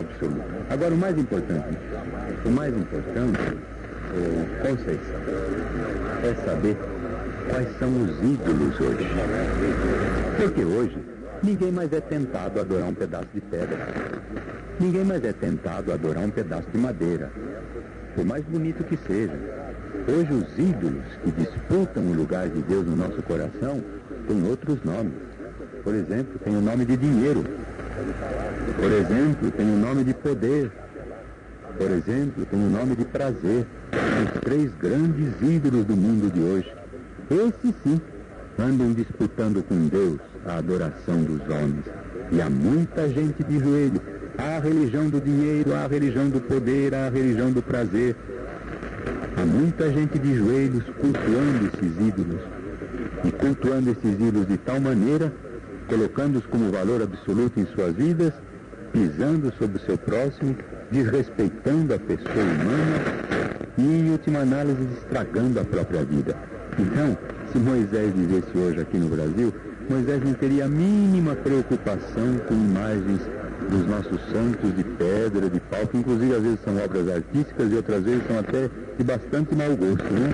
absoluto. Agora, o mais importante, Conceição, é saber quais são os ídolos hoje. Porque hoje, ninguém mais é tentado a adorar um pedaço de pedra. Ninguém mais é tentado a adorar um pedaço de madeira, por mais bonito que seja. Hoje, os ídolos que disputam o lugar de Deus no nosso coração têm outros nomes. Por exemplo, tem o nome de dinheiro. Por exemplo, tem o nome de poder. Por exemplo, tem o nome de prazer. Os três grandes ídolos do mundo de hoje. Esses sim andam disputando com Deus a adoração dos homens. E há muita gente de joelho. Há a religião do dinheiro, há a religião do poder, há a religião do prazer. Há muita gente de joelhos cultuando esses ídolos. E cultuando esses ídolos de tal maneira, colocando-os como valor absoluto em suas vidas, pisando sobre o seu próximo, desrespeitando a pessoa humana e, em última análise, estragando a própria vida. Então, se Moisés vivesse hoje aqui no Brasil, Moisés não teria a mínima preocupação com imagens dos nossos santos de pedra, de pau, que inclusive às vezes são obras artísticas e outras vezes são até de bastante mau gosto, né?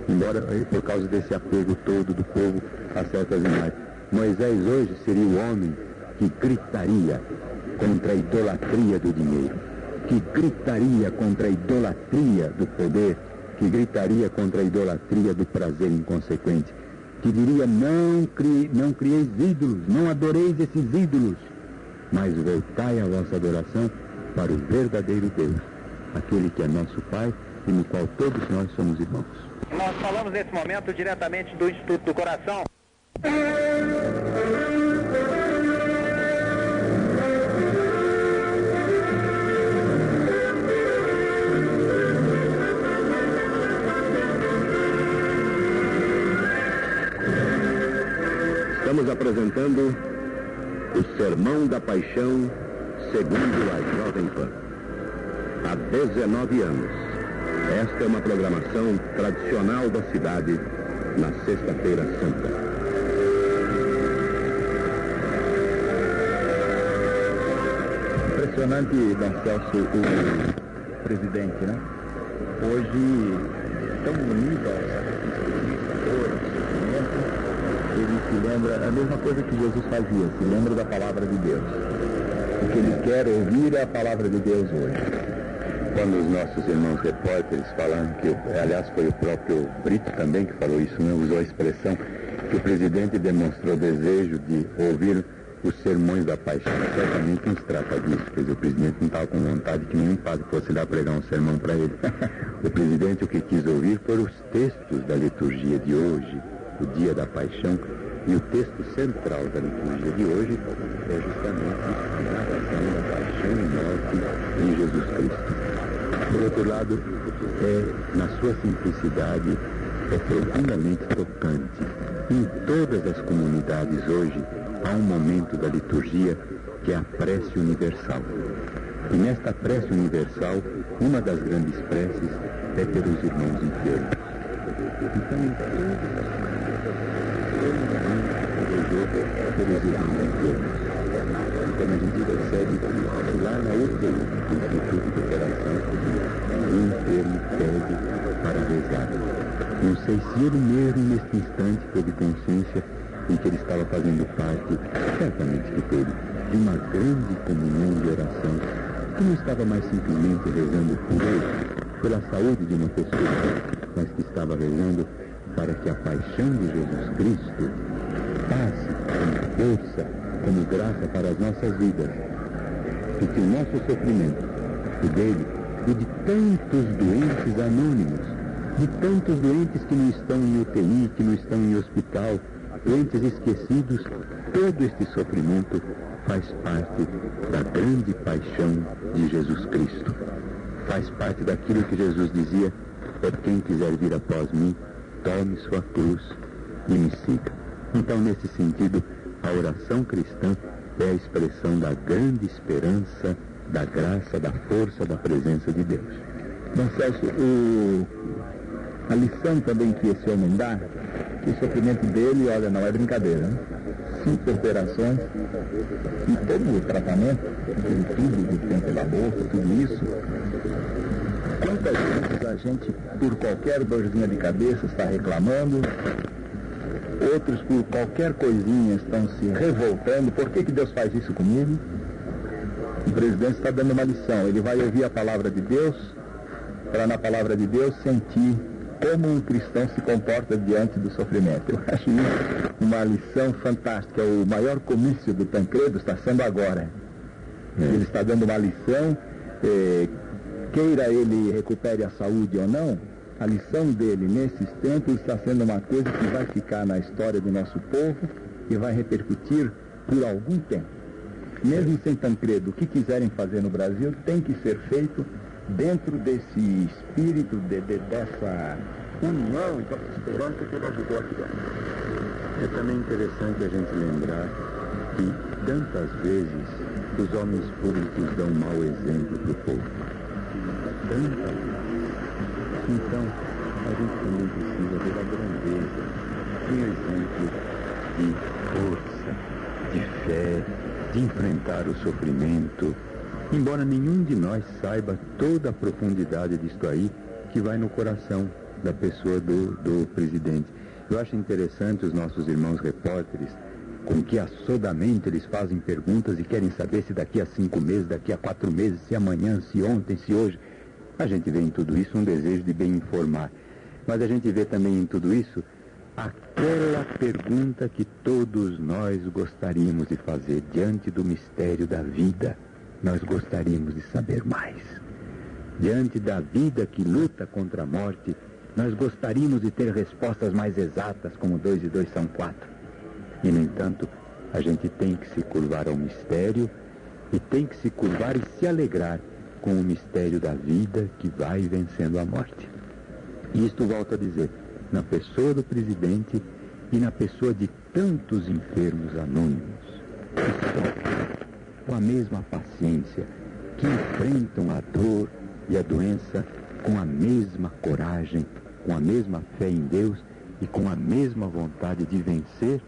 Embora por causa desse apego todo do povo a certas imagens. Moisés hoje seria o homem que gritaria contra a idolatria do dinheiro, que gritaria contra a idolatria do poder, que gritaria contra a idolatria do prazer inconsequente, que diria: não crieis ídolos, não adoreis esses ídolos, mas voltai a vossa adoração para o verdadeiro Deus, aquele que é nosso Pai e no qual todos nós somos irmãos. Nós falamos nesse momento diretamente do Instituto do Coração. Estamos apresentando o Sermão da Paixão segundo a Jovem Pan. Há 19 anos. Esta é uma programação tradicional da cidade na Sexta-feira Santa. Impressionante, Dom Celso, o presidente, né? Hoje, tão unido aos sofrimentos, ele se lembra, a mesma coisa que Jesus fazia, se lembra da palavra de Deus. O que ele quer ouvir é a palavra de Deus hoje. Quando os nossos irmãos repórteres falaram que, aliás, foi o próprio Brito também que falou isso, né? Usou a expressão que o presidente demonstrou desejo de ouvir os sermões da paixão. Certamente não se trata disso, quer dizer, o presidente não estava com vontade que nenhum padre fosse lá pregar um sermão para ele. O presidente o que quis ouvir foram os textos da liturgia de hoje, o dia da paixão, e o texto central da liturgia de hoje é justamente a narração da paixão e morte em Jesus Cristo. Por outro lado, na sua simplicidade, é profundamente tocante. Em todas as comunidades hoje, há um momento da liturgia que é a prece universal. E nesta prece universal, uma das grandes preces é pelos irmãos enfermos. Então, em todas as comunidades, pelos irmãos enfermos. Quando a gente recebe lá na UTI, no Instituto do Coração, o enfermo pede para rezar. Não sei se ele mesmo, neste instante, teve consciência em que ele estava fazendo parte, certamente que teve, de uma grande comunhão de oração, que não estava mais simplesmente rezando por ele, pela saúde de uma pessoa, mas que estava rezando para que a paixão de Jesus Cristo passe como força, como graça para as nossas vidas, e que o nosso sofrimento, o dele e de tantos doentes anônimos, de tantos doentes que não estão em UTI, que não estão em hospital, doentes esquecidos, todo este sofrimento faz parte da grande paixão de Jesus Cristo. Faz parte daquilo que Jesus dizia: por quem quiser vir após mim, tome sua cruz e me siga. Então, nesse sentido, a oração cristã é a expressão da grande esperança, da graça, da força, da presença de Deus. Dom Celso, a lição também que esse homem dá, que o sofrimento dele, olha, não é brincadeira, né? 5 operações, e todo o tratamento, tudo do tempo da bolsa, tudo isso. Quantas vezes a gente, por qualquer dorzinha de cabeça, está reclamando, outros por qualquer coisinha estão se revoltando. Por que Deus faz isso comigo? O presidente está dando uma lição, ele vai ouvir a palavra de Deus, para na palavra de Deus sentir como um cristão se comporta diante do sofrimento. Eu acho isso uma lição fantástica. O maior comício do Tancredo está sendo agora. Ele está dando uma lição, queira ele recupere a saúde ou não, a lição dele nesses tempos está sendo uma coisa que vai ficar na história do nosso povo e vai repercutir por algum tempo. Mesmo sem Tancredo, o que quiserem fazer no Brasil tem que ser feito dentro desse espírito, dessa união e dessa esperança que ele ajudou a criar. É também interessante a gente lembrar que tantas vezes os homens públicos dão mau exemplo para o povo. Tantas vezes. Então, a gente também precisa ver a grandeza de um exemplo de força, de fé, de enfrentar o sofrimento, embora nenhum de nós saiba toda a profundidade disto aí que vai no coração da pessoa do presidente. Eu acho interessante os nossos irmãos repórteres, com que assodamente eles fazem perguntas e querem saber se daqui a 5 meses, daqui a 4 meses, se amanhã, se ontem, se hoje. A gente vê em tudo isso um desejo de bem informar. Mas a gente vê também em tudo isso aquela pergunta que todos nós gostaríamos de fazer diante do mistério da vida. Nós gostaríamos de saber mais. Diante da vida que luta contra a morte, nós gostaríamos de ter respostas mais exatas, como 2 e 2 são 4. E, no entanto, a gente tem que se curvar ao mistério e tem que se curvar e se alegrar com o mistério da vida que vai vencendo a morte. E isto volto a dizer, na pessoa do presidente e na pessoa de tantos enfermos anônimos que sofrem com a mesma paciência, que enfrentam a dor e a doença com a mesma coragem, com a mesma fé em Deus e com a mesma vontade de vencer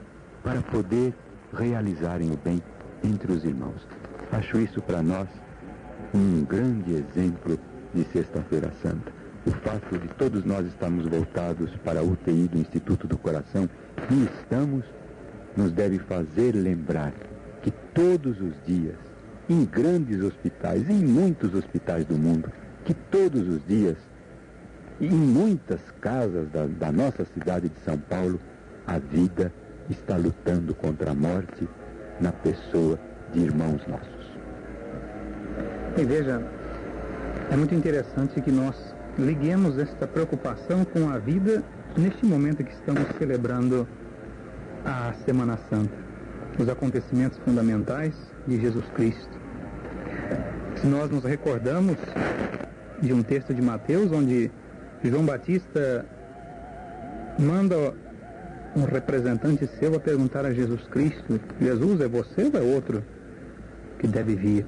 para poder realizarem o bem entre os irmãos. Acho isso para nós um grande exemplo de Sexta-feira Santa. O fato de todos nós estarmos voltados para a UTI do Instituto do Coração, e estamos, nos deve fazer lembrar que todos os dias, em grandes hospitais, em muitos hospitais do mundo, que todos os dias, em muitas casas da nossa cidade de São Paulo, a vida está lutando contra a morte na pessoa de irmãos nossos. E veja, é muito interessante que nós liguemos esta preocupação com a vida neste momento que estamos celebrando a Semana Santa, os acontecimentos fundamentais de Jesus Cristo. Se nós nos recordamos de um texto de Mateus, onde João Batista manda um representante seu a perguntar a Jesus Cristo: Jesus, é você ou é outro que deve vir?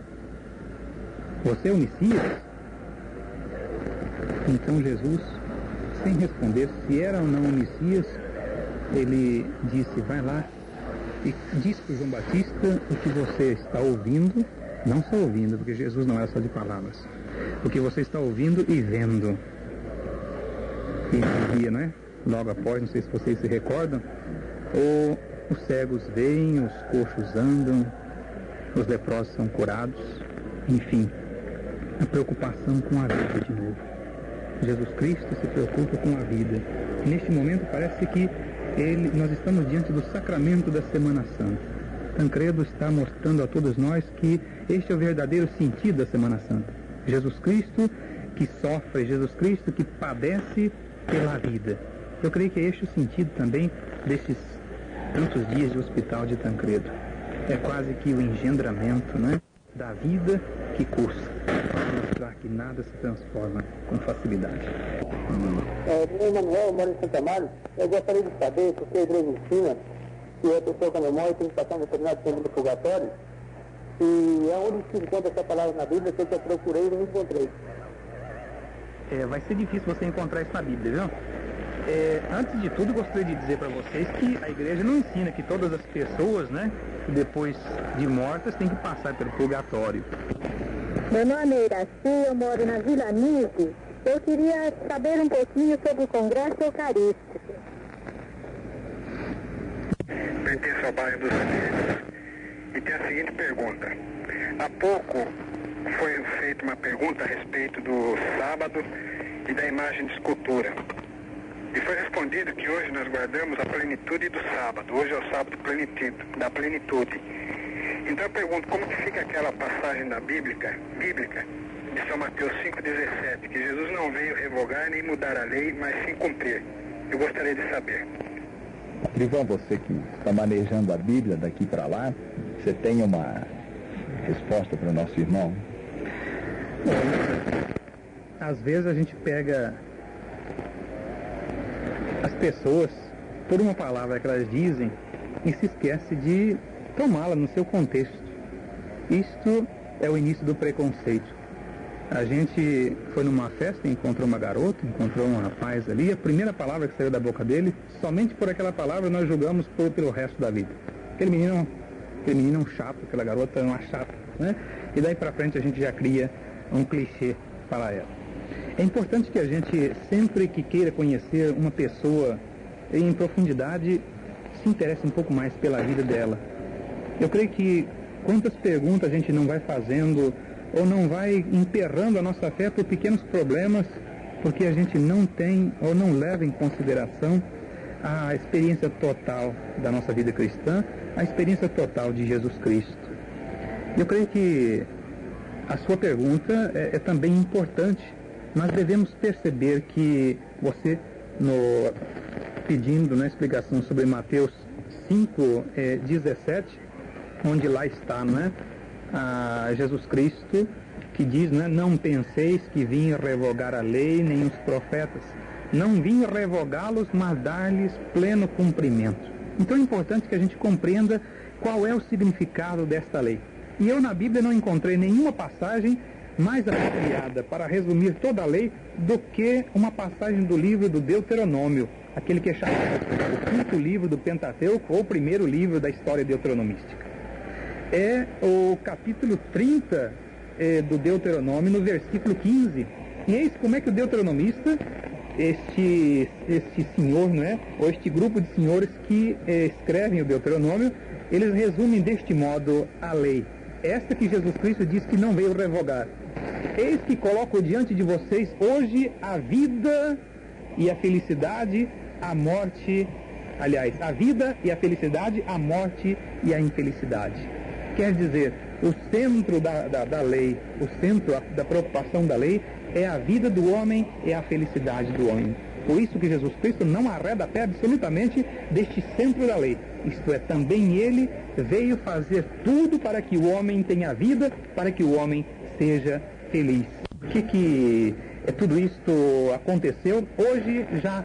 Você é o Messias? Então Jesus, sem responder se era ou não o Messias, ele disse: vai lá e diz para o João Batista o que você está ouvindo, não só ouvindo, porque Jesus não é só de palavras, o que você está ouvindo e vendo. E dizia, né? Logo após, não sei se vocês se recordam, os cegos veem, os coxos andam, os leprosos são curados, enfim, a preocupação com a vida de novo. Jesus Cristo se preocupa com a vida. E neste momento parece que nós estamos diante do sacramento da Semana Santa. Tancredo está mostrando a todos nós que este é o verdadeiro sentido da Semana Santa. Jesus Cristo que sofre, Jesus Cristo que padece pela vida. Eu creio que é este o sentido também destes tantos dias de hospital de Tancredo. É quase que o engendramento, né, da vida que cursa, para mostrar que nada se transforma com facilidade. Meu nome é Manuel, eu moro em Santa Mário. Eu gostaria de saber, porque a igreja ensina que a pessoa quando morre tem que passar um determinado tempo no purgatório, e é onde se encontra essa palavra na Bíblia, que eu procurei e não encontrei. Vai ser difícil você encontrar isso na Bíblia, viu? Antes de tudo, gostaria de dizer para vocês que a igreja não ensina que todas as pessoas, né, depois de mortas, têm que passar pelo purgatório. Meu nome é Iraci, eu moro na Vila Nise. Eu queria saber um pouquinho sobre o Congresso Eucarístico. Pertence ao bairro dos Amigos e tem a seguinte pergunta. Há pouco foi feita uma pergunta a respeito do sábado e da imagem de escultura. E foi respondido que hoje nós guardamos a plenitude do sábado. Hoje é o sábado da plenitude. Então eu pergunto, como que fica aquela passagem da bíblica de São Mateus 5,17, que Jesus não veio revogar nem mudar a lei, mas sim cumprir? Eu gostaria de saber. Ivan, você que está manejando a Bíblia daqui para lá, você tem uma resposta para o nosso irmão? Às vezes a gente pega as pessoas por uma palavra que elas dizem e se esquece de tomá-la no seu contexto. Isto é o início do preconceito. A gente foi numa festa, encontrou uma garota, encontrou um rapaz ali, a primeira palavra que saiu da boca dele, somente por aquela palavra nós julgamos pelo resto da vida. Aquele menino é um chato, aquela garota é uma chata, né? E daí pra frente a gente já cria um clichê para ela. É importante que a gente, sempre que queira conhecer uma pessoa em profundidade, se interesse um pouco mais pela vida dela. Eu creio que quantas perguntas a gente não vai fazendo ou não vai emperrando a nossa fé por pequenos problemas, porque a gente não tem ou não leva em consideração a experiência total da nossa vida cristã, a experiência total de Jesus Cristo. Eu creio que a sua pergunta é também importante. Nós devemos perceber que você, pedindo uma explicação sobre Mateus 5,17, onde lá está, não é? Jesus Cristo, que diz, né, não penseis que vim revogar a lei nem os profetas. Não vim revogá-los, mas dar-lhes pleno cumprimento. Então é importante que a gente compreenda qual é o significado desta lei. E eu na Bíblia não encontrei nenhuma passagem mais apropriada para resumir toda a lei do que uma passagem do livro do Deuteronômio, aquele que é chamado o 5º livro do Pentateuco, ou o primeiro livro da história deuteronomística. É o capítulo 30 do Deuteronômio, no versículo 15. E eis como é que o deuteronomista, este senhor, não é? Ou este grupo de senhores que escrevem o Deuteronômio, eles resumem deste modo a lei. Esta que Jesus Cristo diz que não veio revogar. Eis que coloco diante de vocês hoje a vida e a felicidade, a morte, aliás, a vida e a felicidade, a morte e a infelicidade. Quer dizer, o centro da lei, o centro da preocupação da lei é a vida do homem e a felicidade do homem. Por isso que Jesus Cristo não arreda pé absolutamente deste centro da lei. Isto é, também ele veio fazer tudo para que o homem tenha vida, para que o homem seja feliz. Por que tudo isto aconteceu? Hoje já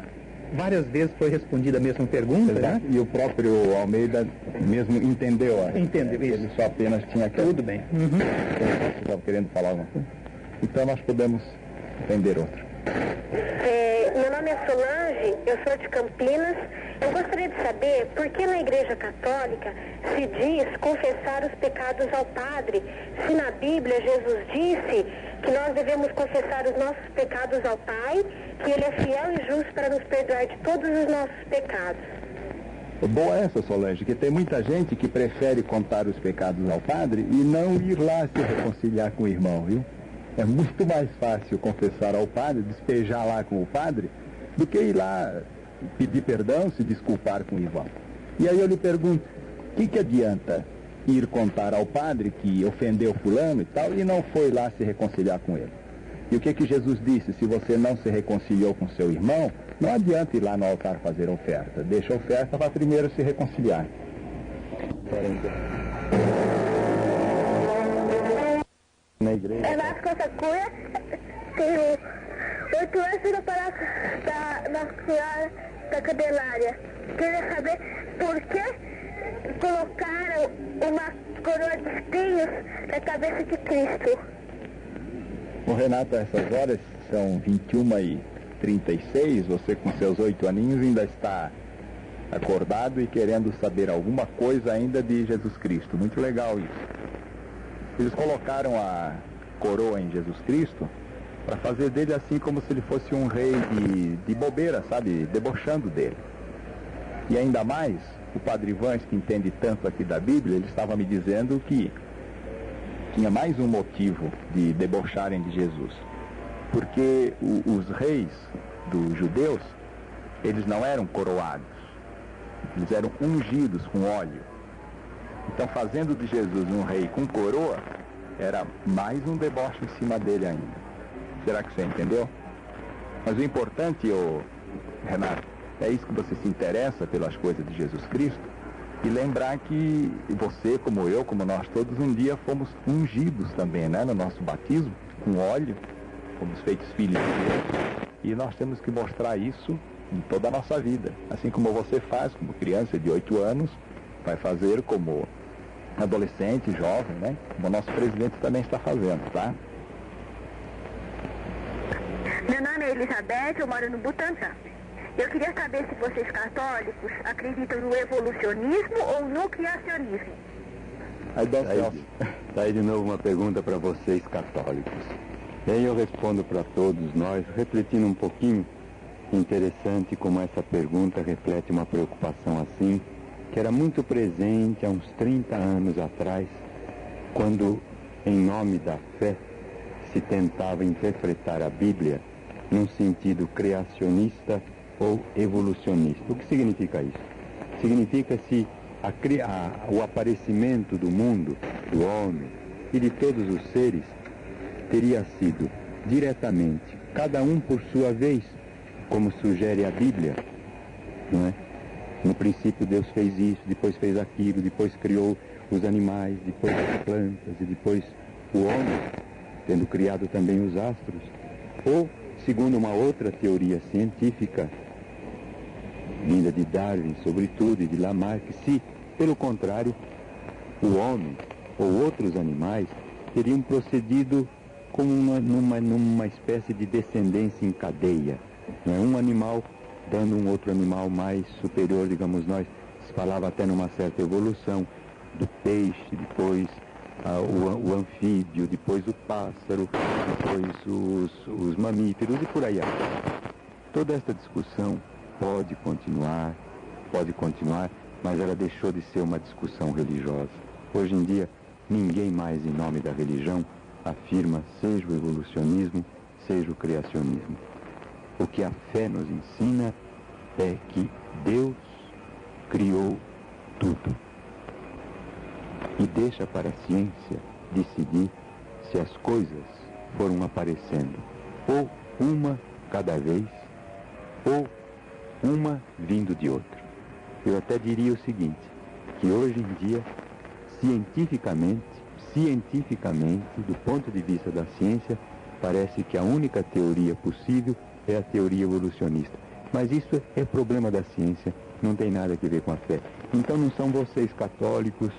várias vezes foi respondida a mesma pergunta, né? E o próprio Almeida mesmo entendeu. Entendeu, isso. Ele só apenas tinha que... Tudo bem. Uhum. Você estava querendo falar alguma coisa? Então nós podemos entender outra. Meu nome é Solange, eu sou de Campinas. Eu gostaria de saber por que na Igreja Católica se diz confessar os pecados ao Padre, se na Bíblia Jesus disse que nós devemos confessar os nossos pecados ao Pai, que Ele é fiel e justo para nos perdoar de todos os nossos pecados. Boa essa, Solange, que tem muita gente que prefere contar os pecados ao Padre e não ir lá se reconciliar com o irmão, viu? É muito mais fácil confessar ao Padre, despejar lá com o Padre, do que ir lá pedir perdão, se desculpar com o irmão. E aí eu lhe pergunto, o que adianta ir contar ao Padre que ofendeu fulano e tal, e não foi lá se reconciliar com ele? E o que Jesus disse? Se você não se reconciliou com seu irmão, não adianta ir lá no altar fazer oferta. Deixa a oferta para primeiro se reconciliar. Na igreja. É na Coça-Cunha, tenho 8 anos na paróquia da Nossa Senhora da Candelária. Queria saber por que colocaram uma coroa de espinhos na cabeça de Cristo. O Renato, a essas horas são 21h 36, você com seus 8 aninhos ainda está acordado e querendo saber alguma coisa ainda de Jesus Cristo. Muito legal isso. Eles colocaram a coroa em Jesus Cristo para fazer dele assim como se ele fosse um rei de bobeira, sabe? Debochando dele. E ainda mais, o Padre Ivães, que entende tanto aqui da Bíblia, ele estava me dizendo que tinha mais um motivo de debocharem de Jesus. Porque os reis dos judeus, eles não eram coroados. Eles eram ungidos com óleo. Então, fazendo de Jesus um rei com coroa, era mais um deboche em cima dele ainda. Será que você entendeu? Mas o importante, Renato, é isso que você se interessa pelas coisas de Jesus Cristo e lembrar que você, como eu, como nós todos, um dia fomos ungidos também, né? No nosso batismo, com óleo, fomos feitos filhos de Deus. E nós temos que mostrar isso em toda a nossa vida. Assim como você faz, como criança de 8 anos, vai fazer como adolescente, jovem, né? Como o nosso presidente também está fazendo, tá? Meu nome é Elizabeth, eu moro no Butantã. Eu queria saber se vocês católicos acreditam no evolucionismo ou no criacionismo. Tá aí de novo uma pergunta para vocês católicos. E aí eu respondo para todos nós, refletindo um pouquinho. Interessante como essa pergunta reflete uma preocupação assim, que era muito presente há uns 30 anos atrás, quando, em nome da fé, se tentava interpretar a Bíblia num sentido criacionista ou evolucionista. O que significa isso? Significa se o aparecimento do mundo, do homem e de todos os seres teria sido diretamente, cada um por sua vez, como sugere a Bíblia, não é? No princípio Deus fez isso, depois fez aquilo, depois criou os animais, depois as plantas e depois o homem, tendo criado também os astros. Ou, segundo uma outra teoria científica, vinda de Darwin, sobretudo, e de Lamarck, se, pelo contrário, o homem ou outros animais teriam procedido como numa espécie de descendência em cadeia. Não é? Um animal dando um outro animal mais superior, digamos nós, se falava até numa certa evolução do peixe, depois o anfíbio, depois o pássaro, depois os mamíferos e por aí vai. Toda esta discussão pode continuar, mas ela deixou de ser uma discussão religiosa. Hoje em dia, ninguém mais, em nome da religião, afirma seja o evolucionismo, seja o criacionismo. O que a fé nos ensina é que Deus criou tudo. E deixa para a ciência decidir se as coisas foram aparecendo ou uma cada vez, ou uma vindo de outra. Eu até diria o seguinte, que hoje em dia, cientificamente, do ponto de vista da ciência, parece que a única teoria possível é a teoria evolucionista. Mas isso é problema da ciência, não tem nada a ver com a fé. Então não são vocês católicos,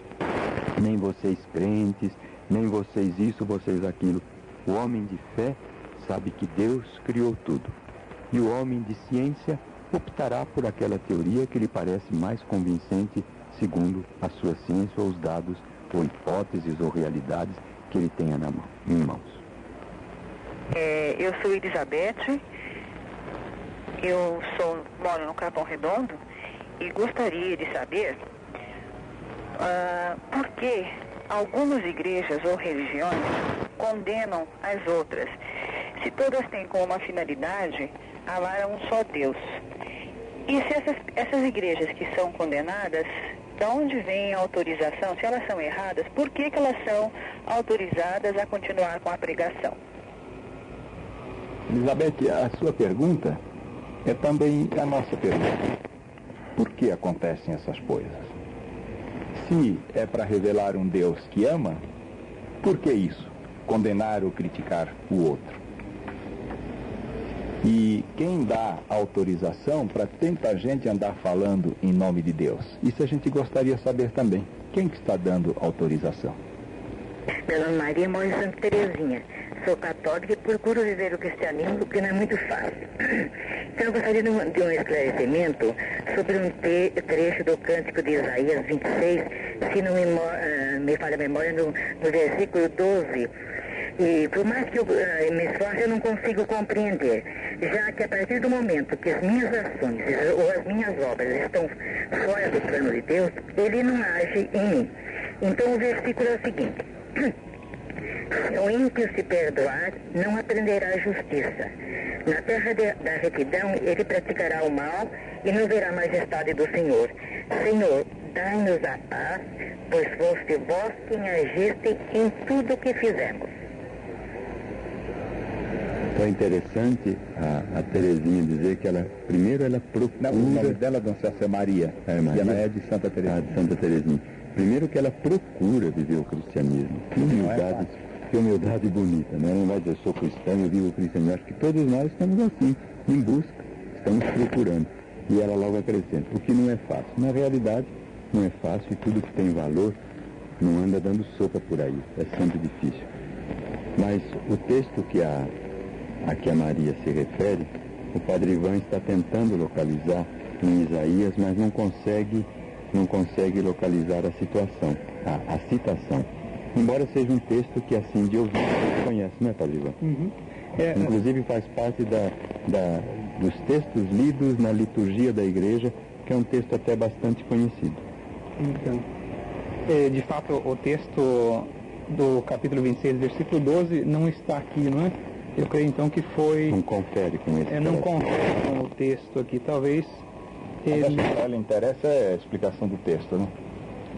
nem vocês crentes, nem vocês isso, vocês aquilo. O homem de fé sabe que Deus criou tudo. E o homem de ciência optará por aquela teoria que lhe parece mais convincente segundo a sua ciência ou os dados ou hipóteses ou realidades que ele tenha em mãos. Eu sou Elizabeth, moro no Capão Redondo e gostaria de saber por que algumas igrejas ou religiões condenam as outras, se todas têm como uma finalidade amar a um só Deus. E se essas igrejas que são condenadas, de onde vem a autorização? Se elas são erradas, por que elas são autorizadas a continuar com a pregação? Elizabeth, a sua pergunta é também a nossa pergunta. Por que acontecem essas coisas? Se é para revelar um Deus que ama, por que isso? Condenar ou criticar o outro? E quem dá autorização para tanta gente andar falando em nome de Deus? Isso a gente gostaria de saber também. Quem que está dando autorização? Meu nome é Maria, moro em Santa Terezinha. Sou católica e procuro viver o cristianismo, porque não é muito fácil. Então eu gostaria de um esclarecimento sobre um trecho do Cântico de Isaías 26, se não me falha a memória, no versículo 12. E por mais que eu me esforce, eu não consigo compreender, já que a partir do momento que as minhas ações ou as minhas obras estão fora do plano de Deus, Ele não age em mim. Então o versículo é o seguinte: se o ímpio se perdoar, não aprenderá a justiça. Na terra da retidão, ele praticará o mal e não verá a majestade do Senhor. Senhor, dai-nos a paz, pois foste vós quem agiste em tudo o que fizemos. Então é interessante a Terezinha dizer que primeiro ela procura... O nome dela, Dona Cécia, é Maria. Maria. E ela é de Santa Terezinha. De Santa Terezinha. Primeiro que ela procura viver o cristianismo. Que humildade bonita, né? Ela não vai dizer, eu sou cristão, eu vivo o cristianismo. Acho que todos nós estamos assim, em busca, estamos procurando. E ela logo acrescenta, o que não é fácil. Na realidade, não é fácil e tudo que tem valor não anda dando sopa por aí. É sempre difícil. Mas o texto a que a Maria se refere, o Padre Ivan está tentando localizar em Isaías, mas não consegue localizar a situação, a citação. Embora seja um texto que, assim, de ouvir, você conhece, não é, Padre Ivan? Uhum. Inclusive faz parte dos textos lidos na liturgia da igreja, que é um texto até bastante conhecido. Então, de fato, o texto do capítulo 26, versículo 12, não está aqui, não é? Eu creio, então, que foi... Não confere com esse não confere com o texto aqui, talvez... Mas acho que para ela interessa é a explicação do texto, né?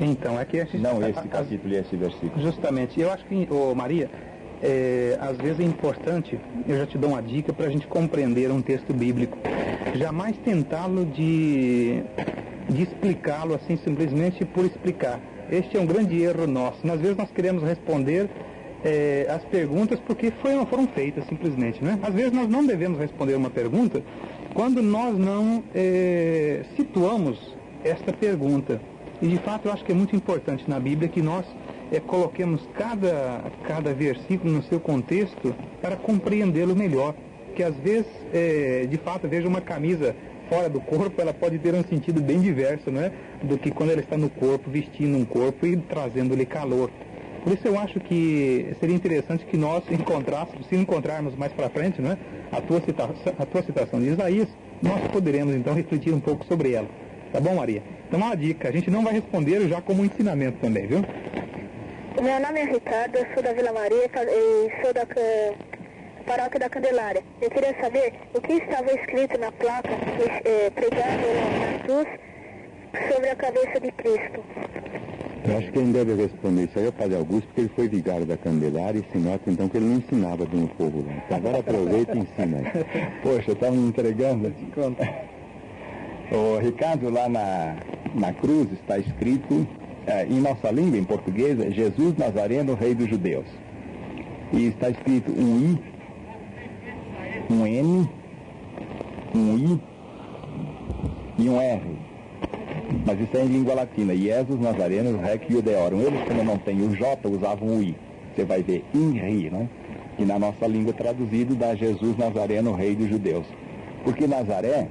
Então, é que a gente... Não esse capítulo e esse versículo. Justamente. Eu acho que, Maria, às vezes é importante, eu já te dou uma dica para a gente compreender um texto bíblico. Jamais tentá-lo de explicá-lo assim, simplesmente por explicar. Este é um grande erro nosso. Às vezes nós queremos responder as perguntas porque foram feitas simplesmente, né? Às vezes nós não devemos responder uma pergunta quando nós não situamos esta pergunta. E de fato eu acho que é muito importante na Bíblia que nós coloquemos cada versículo no seu contexto para compreendê-lo melhor. Que às vezes, de fato, veja uma camisa fora do corpo, ela pode ter um sentido bem diverso, né? Do que quando ela está no corpo, vestindo um corpo e trazendo-lhe calor. Por isso eu acho que seria interessante que nós encontrássemos, se encontrarmos mais para frente, né, a tua citação de Isaías, nós poderemos então refletir um pouco sobre ela. Tá bom, Maria? Então uma dica, a gente não vai responder já como ensinamento também, viu? Meu nome é Ricardo, eu sou da Vila Maria e sou da Paróquia da Candelária. Eu queria saber o que estava escrito na placa pregada na cruz sobre a cabeça de Cristo. Eu acho que quem deve responder isso aí é o Padre Augusto, porque ele foi vigário da Candelária e se nota então que ele não ensinava bem o povo lá. Então agora aproveita e ensina aí. Poxa, estava me entregando. Ô, Ricardo, lá na cruz está escrito, em nossa língua, em português, Jesus Nazareno, Rei dos Judeus. E está escrito um I, um N, um I e um R. Mas isso é em língua latina. Jesus Nazareno, Rec Iudeorum. Eles, como não tem o J, usavam o I. Você vai ver INRI, né? E na nossa língua traduzido dá Jesus Nazareno, Rei dos Judeus. Porque Nazaré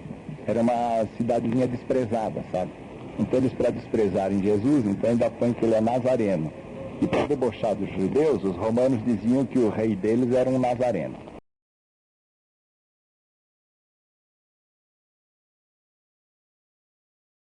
era uma cidadezinha desprezada, sabe? Então eles, para desprezarem Jesus, então ainda põem que ele é nazareno. E para debochar dos judeus, os romanos diziam que o rei deles era um nazareno.